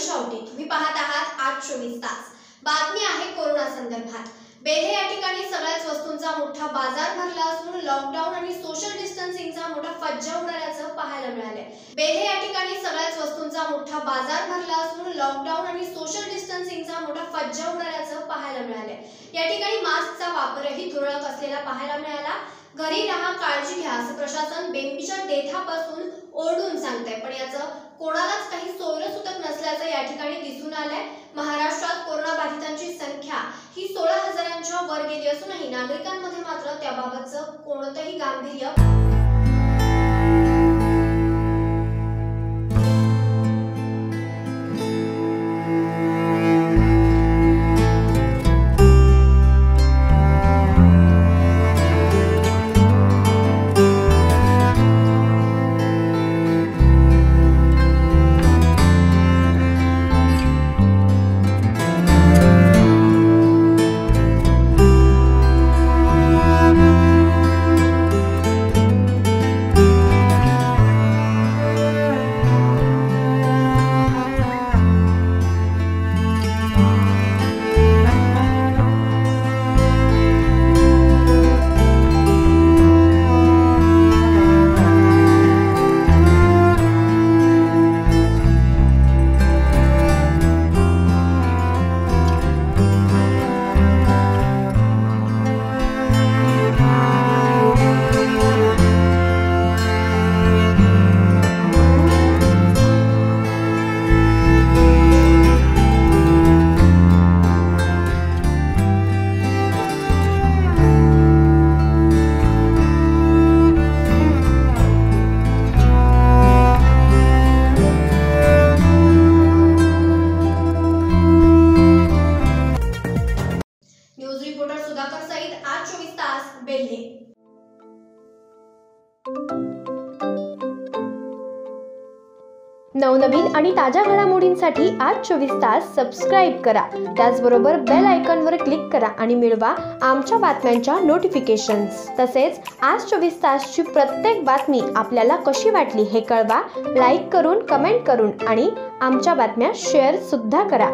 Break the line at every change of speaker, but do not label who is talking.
शेवटी तुम्ही पाहत आहात आज 24 तास। बातमी आहे कोरोना संदर्भात। बेल्हे या ठिकाणी सगळ्याच वस्तूंचा मोठा बाजार भरला असून लॉकडाऊन आणि सोशल डिस्टन्सिंगचा मोठा फज्जा उडाल्याचं पाहायला मिळाले। बेल्हे या ठिकाणी सगळ्याच वस्तूंचा मोठा बाजार भरला असून लॉकडाऊन आणि सोशल डिस्टन्सिंगचा मोठा फज्जा उडाल्याचं पाहायला मिळाले। या ठिकाणी मास्कचा वापरही तुरळक असलेला पाहायला मिळाला। घरी राहा, काळजी घ्या असं प्रशासन बेंबीच्या देठापासून ओरडून सांगतंय, पण याचं कोणालाच काही सोयरसुतक नसल्याचं या ठिकाणी दिसून आलंय। महाराष्ट्रात कोरोना बाधितांची संख्या ही 16,000च्या वर गेली असूनही नागरिकांमध्ये मात्र त्याबाबतचं कोणतंही गांभीर्य आज 24 तास बेल्हे।
नवनवीन आणि ताज्या घडामोडींसाठी आज 24 तास सबस्क्राइब करा। त्याचबरोबर बेल आयकॉनवर क्लिक करा आणि मिळवा आमच्या बातम्यांच्या नोटिफिकेशन्स। तसेच आज 24 तासची प्रत्येक बातमी आपल्याला कशी वाटली हे कळवा, लाईक करून, कमेंट करून आणि आमच्या बातम्या शेअर सुद्धा करा।